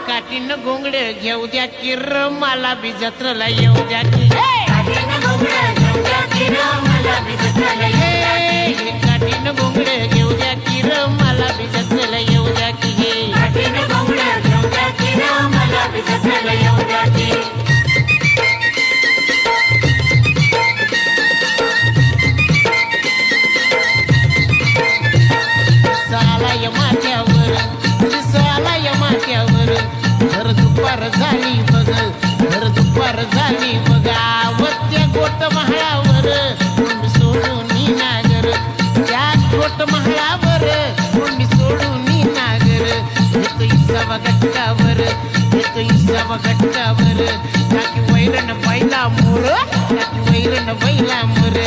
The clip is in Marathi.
काठीनं घोंगड घेऊ द्या किर मला बी जत्रेला येऊ द्या की काठीनं घोंगड घेऊ द्या किर मला बी जत्रेला येऊ द्या की काठीनं घोंगड घेऊ द्या किर मला बी जत्रेला येऊ द्या की काठीनं घोंगड घेऊ द्या किर मला बी जत्रेला येऊ द्या की सालाय माथ्यावर दिसालाय माथ्यावर भर दुपार झाली बघ भर दुपार झाली बघा वत्या गोट महाळावर कोंडी सोडून नागर त्या गोट महाळावर कोंडी सोडून नागर येतो इसावा गटकावर येतो इसावा गटकावर टाकी वैरण बैला मोर टाकी वैरण बैला मोर